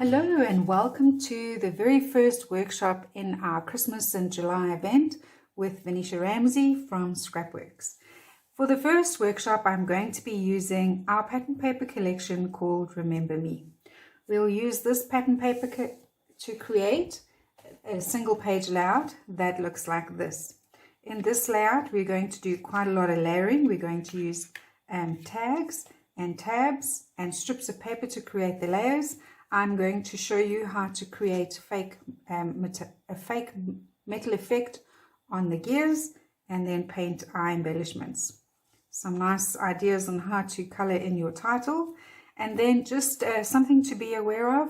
Hello and welcome to the very first workshop in our Christmas and July event with Venetia Ramsey from Scrapworx. For the first workshop, I'm going to be using our pattern paper collection called Remember Me. We'll use this pattern paper to create a single page layout that looks like this. In this layout, we're going to do quite a lot of layering. We're going to use tags and tabs and strips of paper to create the layers. I'm going to show you how to create a fake metal effect on the gears and then paint our embellishments. Some nice ideas on how to color in your title, and then just something to be aware of.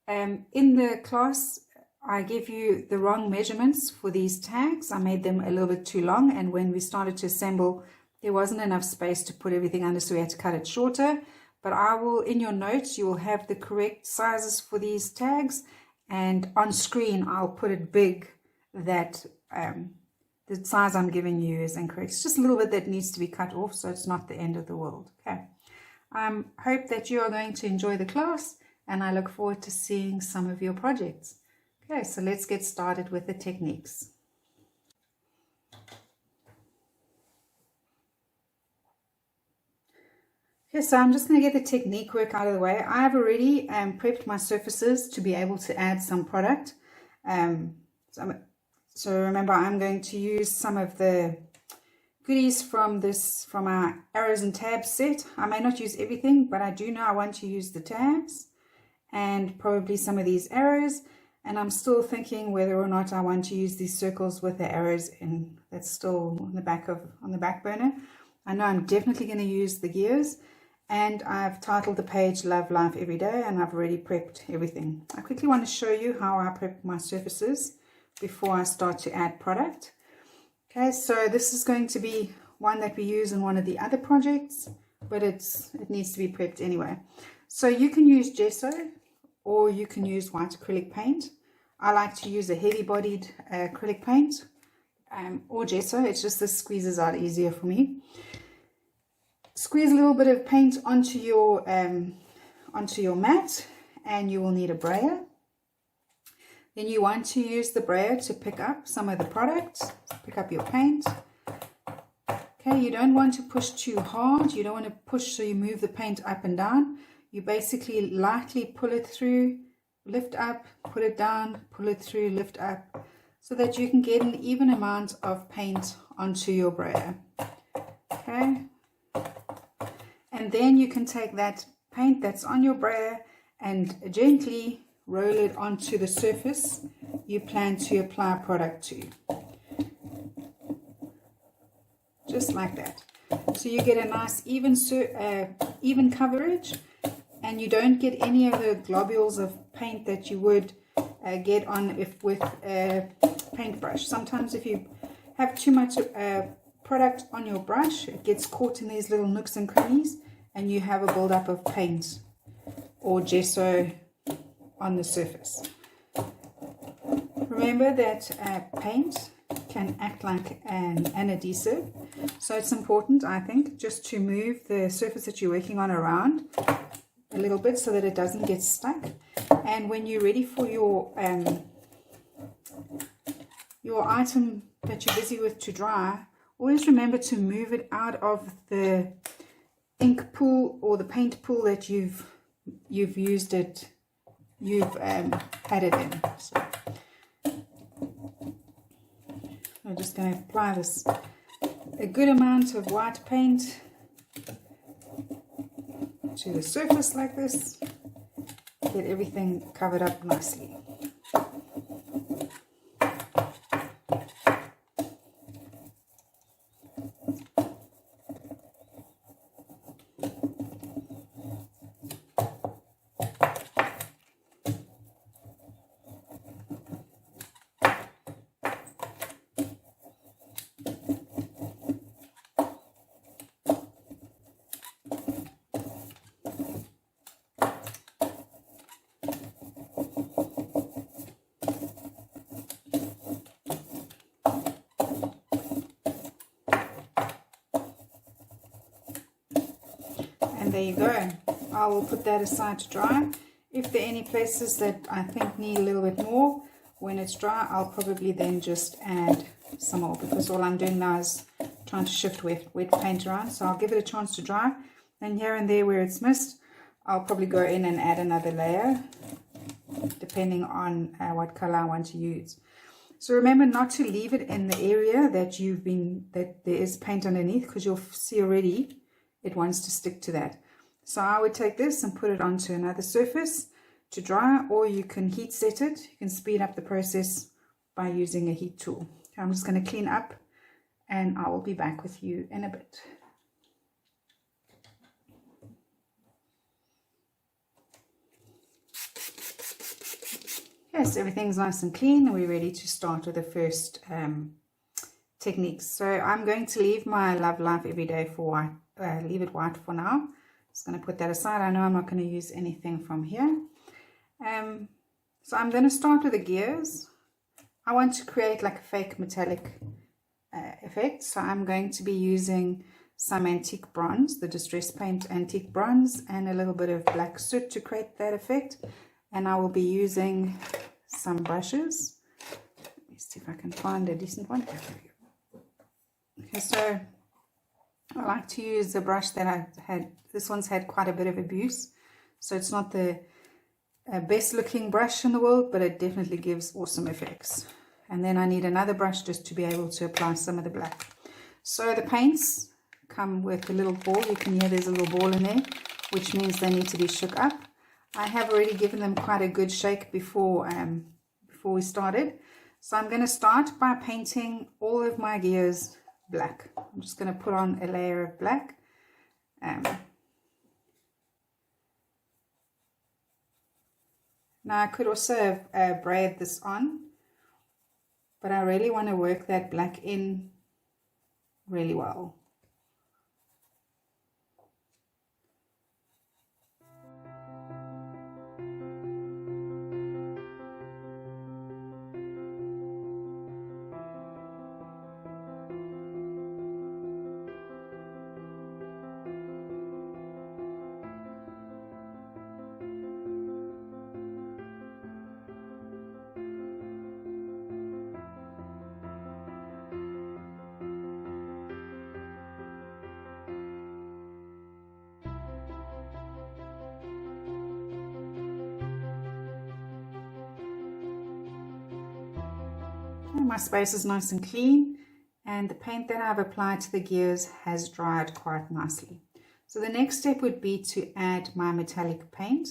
In the class, I give you the wrong measurements for these tags. I made them a little bit too long, and when we started to assemble, there wasn't enough space to put everything under, so we had to cut it shorter. But I will, in your notes, you will have the correct sizes for these tags, and on screen I'll put it big that the size I'm giving you is incorrect. It's just a little bit that needs to be cut off, so it's not the end of the world. Okay. I hope that you are going to enjoy the class, and I look forward to seeing some of your projects. Okay, so let's get started with the techniques. Okay, so I'm just going to get the technique work out of the way. I've already prepped my surfaces to be able to add some product. So remember, I'm going to use some of the goodies from our arrows and tabs set. I may not use everything, but I do know I want to use the tabs and probably some of these arrows. And I'm still thinking whether or not I want to use these circles with the arrows in. That's still on the back burner. I know I'm definitely going to use the gears. And I've titled the page Love Life Every Day, and I've already prepped everything. I quickly want to show you how I prep my surfaces before I start to add product. Okay, so this is going to be one that we use in one of the other projects, but it needs to be prepped anyway. So you can use gesso or you can use white acrylic paint. I like to use a heavy bodied acrylic paint or gesso. It's just this squeezes out easier for me. Squeeze a little bit of paint onto your mat, and you will need a brayer. Then you want to use the brayer to pick up some of the product, pick up your paint. Okay, you don't want to push too hard. You don't want to push so you move the paint up and down. You basically lightly pull it through, lift up, put it down, pull it through, lift up, so that you can get an even amount of paint onto your brayer. Okay. And then you can take that paint that's on your brayer and gently roll it onto the surface you plan to apply product to. Just like that. So you get a nice even coverage, and you don't get any of the globules of paint that you would get on with a paintbrush. Sometimes if you have too much product on your brush, it gets caught in these little nooks and crannies, and you have a buildup of paint or gesso on the surface. Remember that paint can act like an adhesive, so it's important, I think, just to move the surface that you're working on around a little bit so that it doesn't get stuck. And when you're ready for your item that you're busy with to dry, always remember to move it out of the ink pool or the paint pool that you've had it in. So I'm just going to apply a good amount of white paint to the surface like this. Get everything covered up nicely. And there you go. I will put that aside to dry. If there are any places that I think need a little bit more, when it's dry, I'll probably then just add some more, because all I'm doing now is trying to shift wet paint around. So I'll give it a chance to dry, and here and there where it's missed, I'll probably go in and add another layer depending on what color I want to use. So remember not to leave it in the area that there is paint underneath, because you'll see already it wants to stick to that. So I would take this and put it onto another surface to dry, or you can heat set it. You can speed up the process by using a heat tool. Okay, I'm just going to clean up and I will be back with you in a bit. Yes, everything's nice and clean, and we're ready to start with the first techniques. So I'm going to leave my Love Life Everyday for white, leave it white for now. Just going to put that aside. I know I'm not going to use anything from here. So I'm going to start with the gears. I want to create like a fake metallic effect. So I'm going to be using some antique bronze, the Distress Paint antique bronze, and a little bit of black soot to create that effect. And I will be using some brushes. Let me see if I can find a decent one. Okay, so I like to use a brush that I had. This one's had quite a bit of abuse, so it's not the best looking brush in the world, but it definitely gives awesome effects. And then I need another brush just to be able to apply some of the black. So the paints come with a little ball. You can hear there's a little ball in there, which means they need to be shook up. I have already given them quite a good shake before we started. So I'm going to start by painting all of my gears black. I'm just going to put on a layer of black. Now I could also have braid this on, but I really want to work that black in really well. My space is nice and clean, and the paint that I've applied to the gears has dried quite nicely. So the next step would be to add my metallic paint.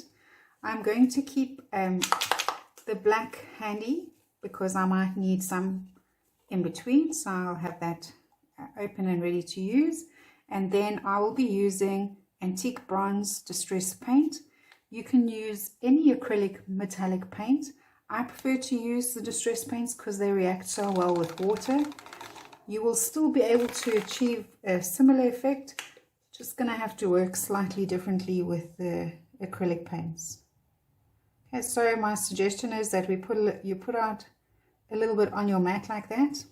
I'm going to keep the black handy because I might need some in between, so I'll have that open and ready to use. And then I will be using antique bronze distress paint. You can use any acrylic metallic paint. I prefer to use the distress paints because they react so well with water. You will still be able to achieve a similar effect, just going to have to work slightly differently with the acrylic paints. Okay, so my suggestion is that you put out a little bit on your mat like that,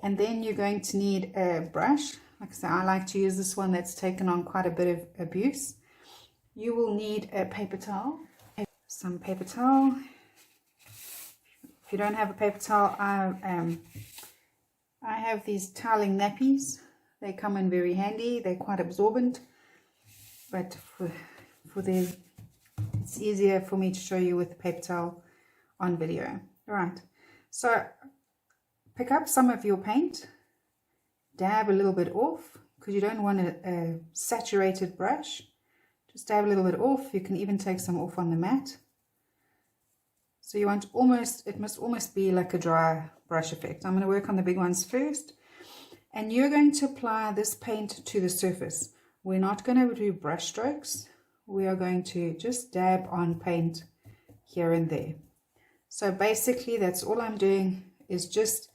and then you're going to need a brush. Like I said, I like to use this one that's taken on quite a bit of abuse. You will need a paper towel, some paper towel. If you don't have a paper towel, I have these toweling nappies. They come in very handy. They're quite absorbent, but it's easier for me to show you with the paper towel on video. All right, so pick up some of your paint, dab a little bit off because you don't want a saturated brush. Just dab a little bit off. You can even take some off on the mat. So you want it must almost be like a dry brush effect. I'm going to work on the big ones first. And you're going to apply this paint to the surface. We're not going to do brush strokes. We are going to just dab on paint here and there. So basically that's all I'm doing, is just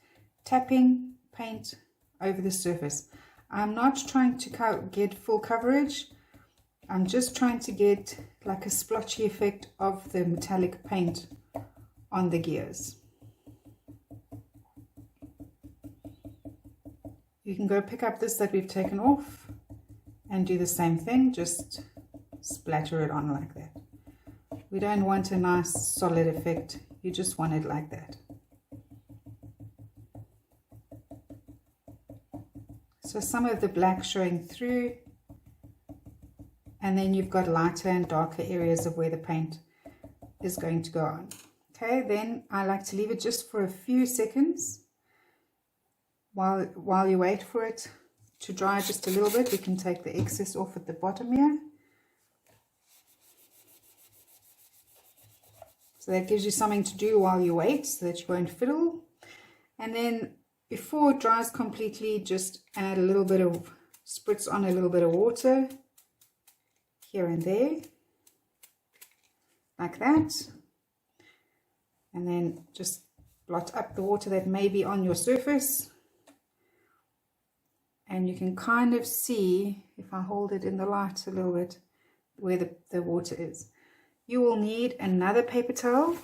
tapping paint over the surface. I'm not trying to get full coverage. I'm just trying to get like a splotchy effect of the metallic paint on the gears. You can go pick up this that we've taken off and do the same thing, just splatter it on like that. We don't want a nice solid effect. You just want it like that. So some of the black showing through, and then you've got lighter and darker areas of where the paint is going to go on. Okay, then I like to leave it just for a few seconds while you wait for it to dry just a little bit. We can take the excess off at the bottom here. So that gives you something to do while you wait, so that you won't fiddle. And then before it dries completely, just add a little bit of, spritz on a little bit of water here and there, like that. And then just blot up the water that may be on your surface. And you can kind of see, if I hold it in the light a little bit, where the water is. You will need another paper towel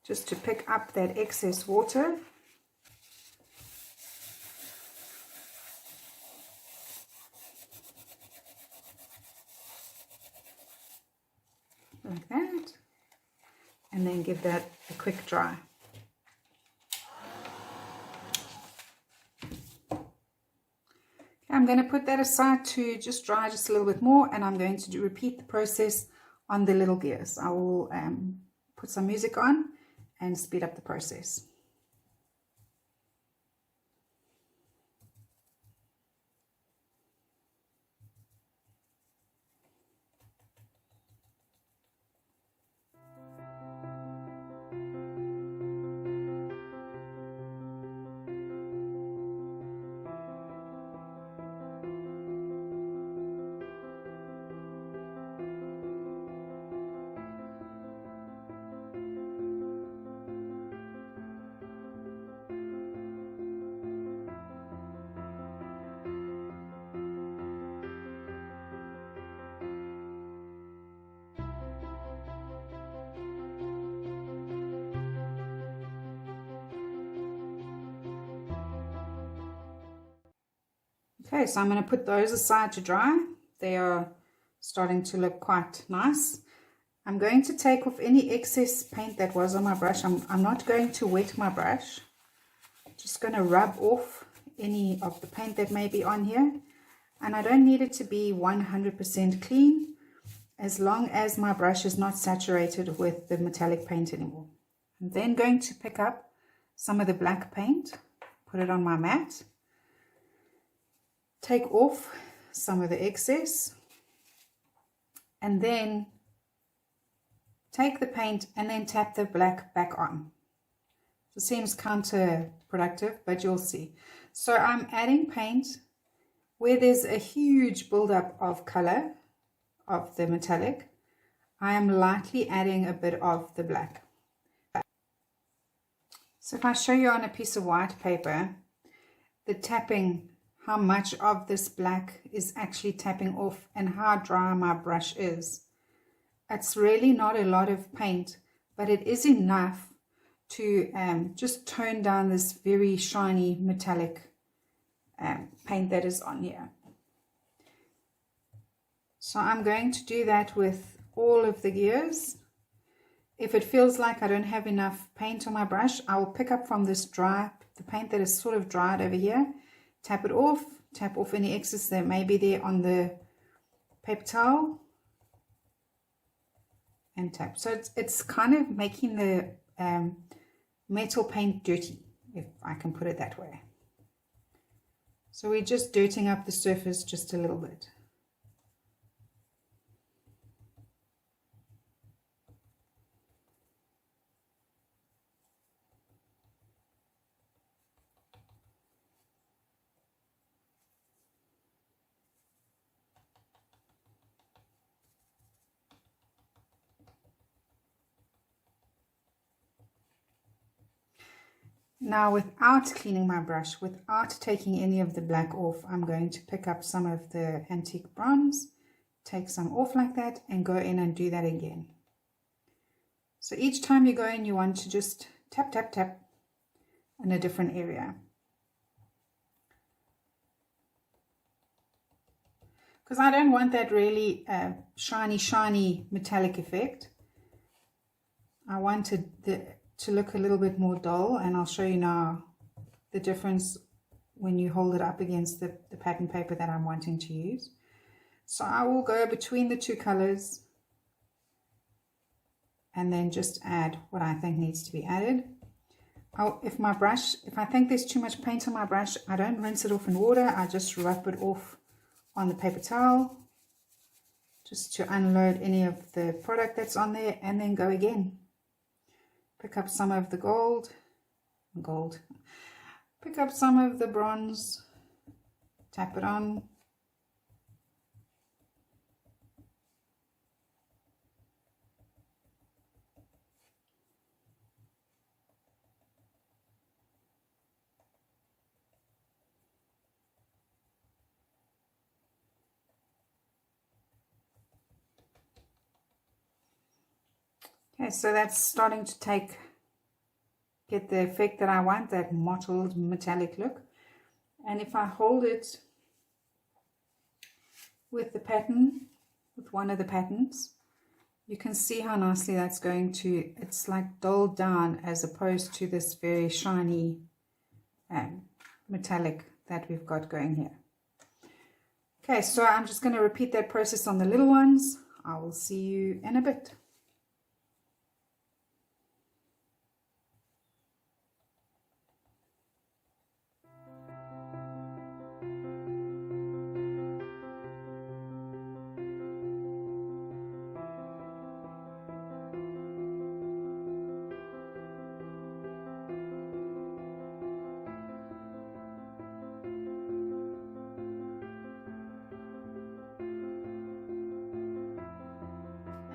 just to pick up that excess water. Like that. And then give that a quick dry. I'm going to put that aside to just dry just a little bit more, and I'm going to repeat the process on the little gears. I will put some music on and speed up the process. Okay, so I'm going to put those aside to dry. They are starting to look quite nice. I'm going to take off any excess paint that was on my brush. I'm not going to wet my brush. Just going to rub off any of the paint that may be on here. And I don't need it to be 100% clean, as long as my brush is not saturated with the metallic paint anymore. I'm then going to pick up some of the black paint, put it on my mat. Take off some of the excess, and then take the paint and then tap the black back on. It seems counterproductive, but you'll see. So I'm adding paint where there's a huge buildup of color of the metallic. I am lightly adding a bit of the black. So if I show you on a piece of white paper, the tapping, how much of this black is actually tapping off and how dry my brush is. It's really not a lot of paint, but it is enough to just tone down this very shiny metallic paint that is on here. So I'm going to do that with all of the gears. If it feels like I don't have enough paint on my brush, I will pick up from this the paint that is sort of dried over here, tap it off, tap off any excess that may be there on the paper towel, and tap. So it's kind of making the metal paint dirty, if I can put it that way. So we're just dirtying up the surface just a little bit. Now, without cleaning my brush, without taking any of the black off, I'm going to pick up some of the antique bronze, take some off like that, and go in and do that again. So each time you go in, you want to just tap, tap, tap in a different area. because I don't want that really shiny metallic effect. I wanted to look a little bit more dull, and I'll show you now the difference when you hold it up against the pattern paper that I'm wanting to use. So I will go between the two colors and then just add what I think needs to be added. If I think there's too much paint on my brush, I don't rinse it off in water. I just rub it off on the paper towel just to unload any of the product that's on there, and then go again. Pick up some of the gold, pick up some of the bronze, tap it on. Okay, so that's starting to get the effect that I want, that mottled metallic look. And if I hold it with the pattern, with one of the patterns, you can see how nicely that's going to, it's like dulled down as opposed to this very shiny metallic that we've got going here. Okay, so I'm just going to repeat that process on the little ones. I will see you in a bit.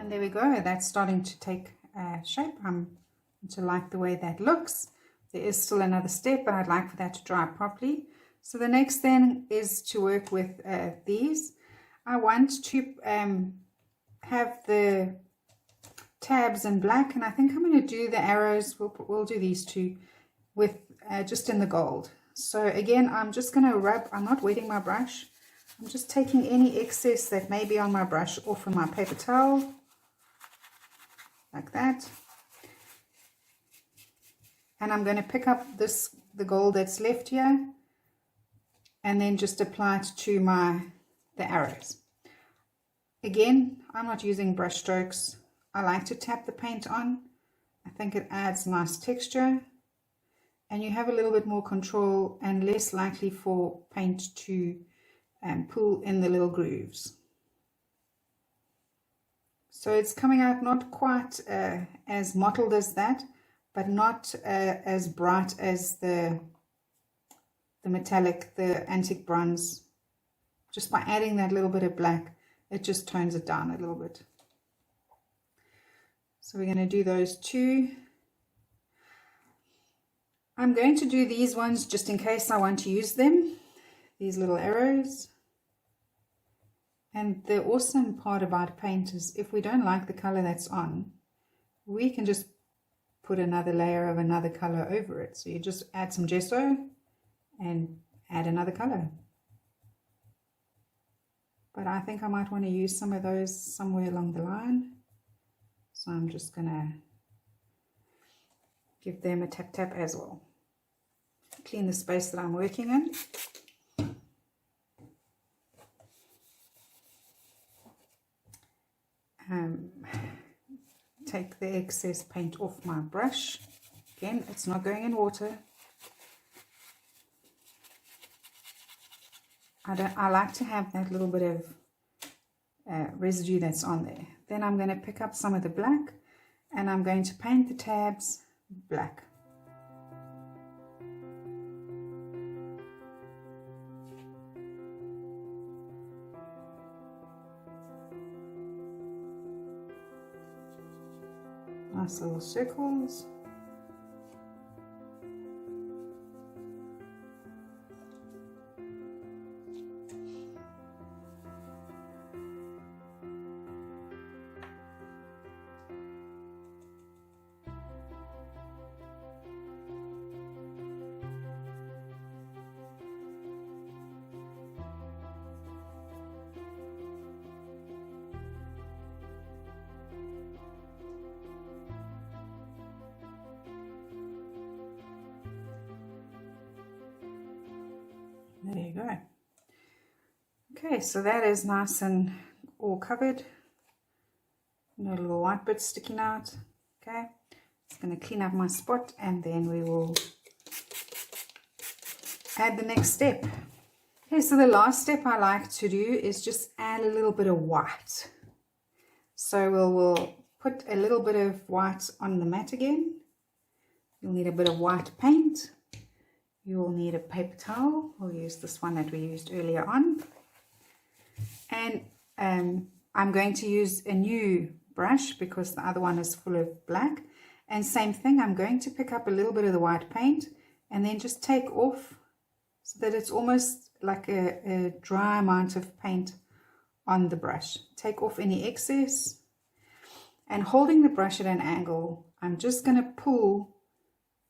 There we go, that's starting to take shape. I'm to like the way that looks. There is still another step, but I'd like for that to dry properly. So the next thing is to work with these. I want to have the tabs in black, and I think I'm going to do the arrows, we'll do these two with just in the gold. So again, I'm just going to rub, I'm not wetting my brush, I'm just taking any excess that may be on my brush off of my paper towel, like that. And I'm going to pick up the gold that's left here, and then just apply it to the arrows. Again, I'm not using brush strokes. I like to tap the paint on. I think it adds nice texture, and you have a little bit more control and less likely for paint to pull in the little grooves. So it's coming out not quite as mottled as that, but not as bright as the metallic, the antique bronze. Just by adding that little bit of black, it just tones it down a little bit. So we're going to do those two. I'm going to do these ones just in case I want to use them, these little arrows. And the awesome part about paint is if we don't like the color that's on, we can just put another layer of another color over it. So you just add some gesso and add another color. But I think I might want to use some of those somewhere along the line. So I'm just going to give them a tap tap as well. Clean the space that I'm working in. Take the excess paint off my brush. Again, it's not going in water. I like to have that little bit of residue that's on there. Then I'm going to pick up some of the black, and I'm going to paint the tabs black. Nice little circles. There you go. Okay, so that is nice and all covered. No little white bits sticking out. Okay, just going to clean up my spot and then we will add the next step. Okay, so the last step I like to do is just add a little bit of white. So we'll put a little bit of white on the mat again. You'll need a bit of white paint. You will need a paper towel. We'll use this one that we used earlier on. And I'm going to use a new brush because the other one is full of black. And same thing, I'm going to pick up a little bit of the white paint and then just take off so that it's almost like a dry amount of paint on the brush. Take off any excess. And holding the brush at an angle, I'm just going to pull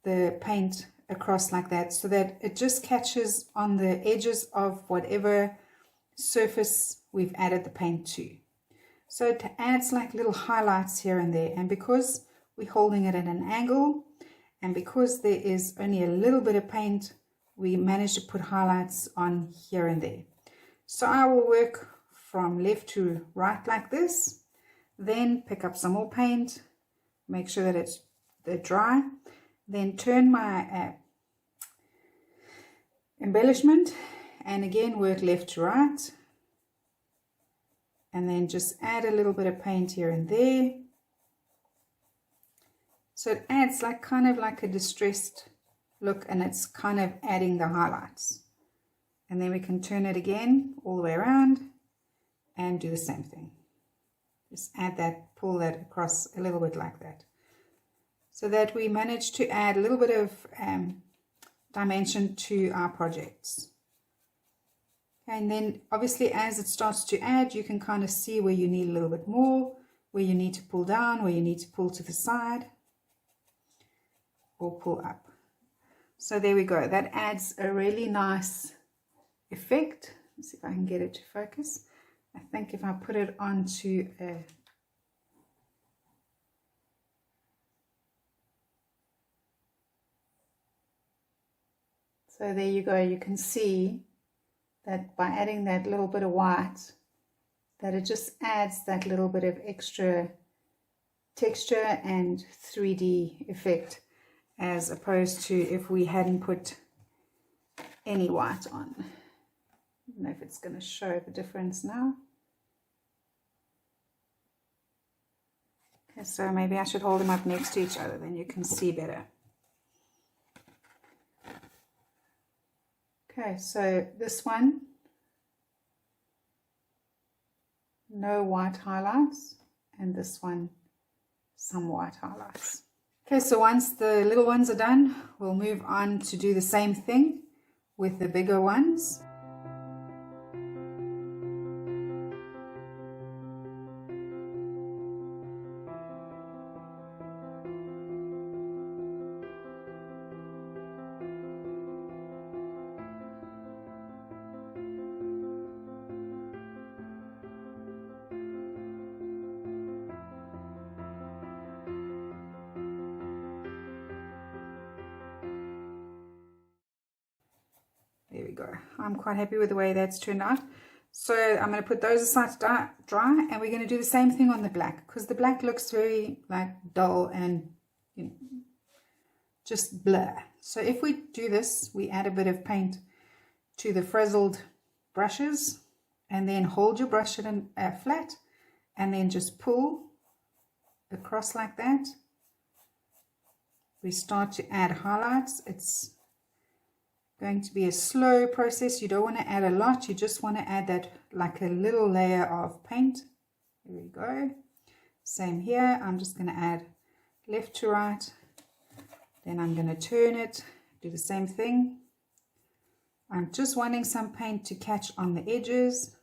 the paint across like that so that it just catches on the edges of whatever surface we've added the paint to. So it adds like little highlights here and there, and because we're holding it at an angle and because there is only a little bit of paint, we managed to put highlights on here and there. So I will work from left to right like this, then pick up some more paint, make sure that it's dry, then turn my embellishment and again work left to right, and then just add a little bit of paint here and there. So it adds like kind of like a distressed look, and it's kind of adding the highlights. And then we can turn it again all the way around and do the same thing. Just add that, pull that across a little bit like that, so that we manage to add a little bit of dimension to our projects. And then obviously as it starts to add, you can kind of see where you need a little bit more, where you need to pull down, where you need to pull to the side or pull up. So there we go. That adds a really nice effect. Let's see if I can get it to focus. I think if I put it onto a so there you go, you can see that by adding that little bit of white, that it just adds that little bit of extra texture and 3D effect, as opposed to if we hadn't put any white on. I don't know if it's going to show the difference now. Okay, so maybe I should hold them up next to each other, then you can see better. Okay, so this one, no white highlights, and this one, some white highlights. Okay, so once the little ones are done, we'll move on to do the same thing with the bigger ones. There we go. I'm quite happy with the way that's turned out. So I'm going to put those aside to dry, and we're going to do the same thing on the black, because the black looks very like dull and just blur. So if we do this, we add a bit of paint to the frazzled brushes, and then hold your brush at flat, and then just pull across like that. We start to add highlights. It's going to be a slow process. You don't want to add a lot, you just want to add that like a little layer of paint. There we go. Same here. I'm just going to add left to right, then I'm going to turn it, do the same thing. I'm just wanting some paint to catch on the edges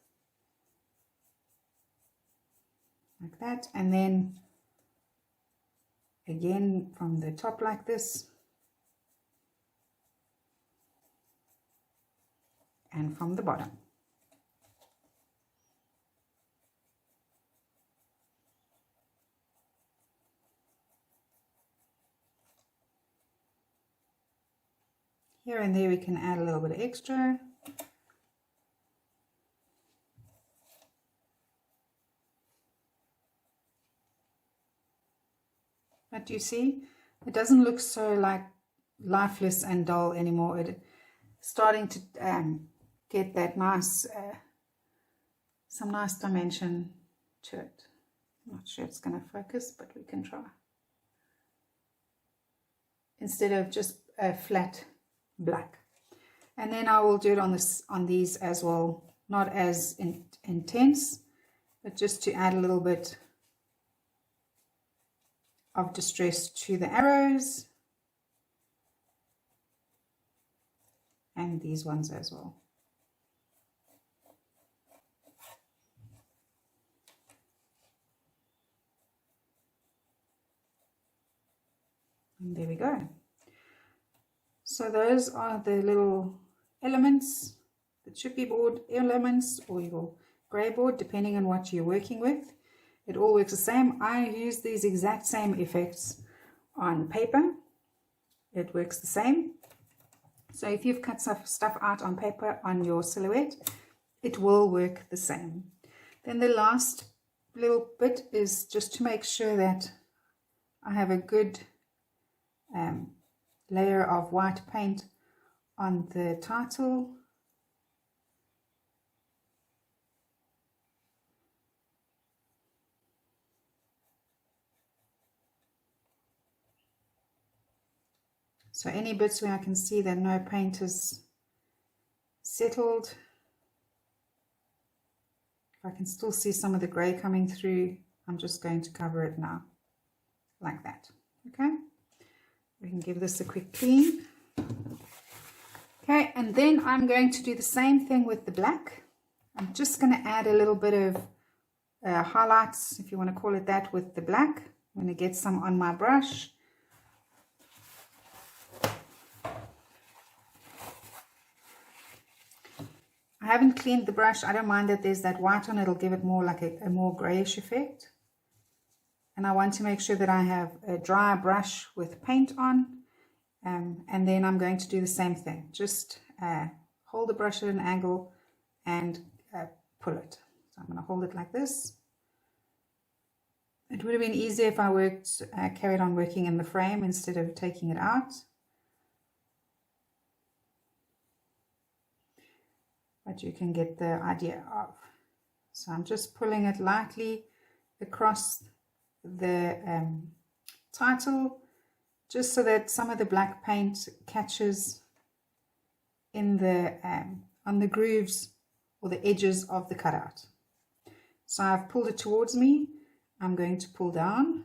like that, and then again from the top like this, and from the bottom. Here and there we can add a little bit of extra. But you see, it doesn't look so like lifeless and dull anymore. It's starting to get that nice, some nice dimension to it. I'm not sure it's going to focus, but we can try. Instead of just a flat black. And then I will do it on these as well, not as intense, but just to add a little bit of distress to the arrows, and these ones as well. And there we go. So those are the little elements, the chippy board elements or your grey board, depending on what you're working with. It all works the same. I use these exact same effects on paper. It works the same. So if you've cut stuff out on paper on your silhouette, it will work the same. Then the last little bit is just to make sure that I have a good layer of white paint on the title. So any bits where I can see that no paint is settled, if I can still see some of the grey coming through, I'm just going to cover it now, like that. Okay, we can give this a quick clean. Okay, and then I'm going to do the same thing with the black. I'm just going to add a little bit of highlights, if you want to call it that, with the black. I'm going to get some on my brush. I haven't cleaned the brush. I don't mind that there's that white on it. It'll give it more like a more grayish effect. And I want to make sure that I have a dry brush with paint on. And then I'm going to do the same thing. Just hold the brush at an angle and pull it. So I'm going to hold it like this. It would have been easier if I carried on working in the frame instead of taking it out. But you can get the idea of. So I'm just pulling it lightly across the title, just so that some of the black paint catches in the on the grooves or the edges of the cutout. So I've pulled it towards me. I'm going to pull down.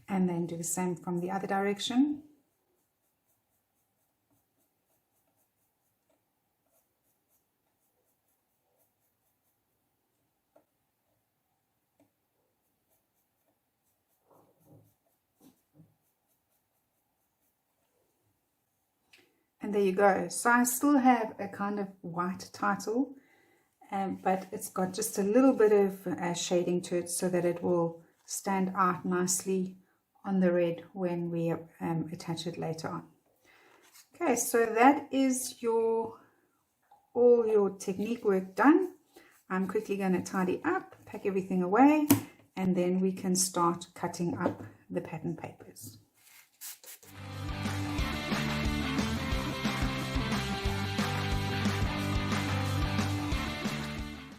And then do the same from the other direction. And there you go. So I still have a kind of white title, but it's got just a little bit of shading to it so that it will stand out nicely on the red when we attach it later on. Okay, so that is all your technique work done. I'm quickly going to tidy up, pack everything away, and then we can start cutting up the pattern papers.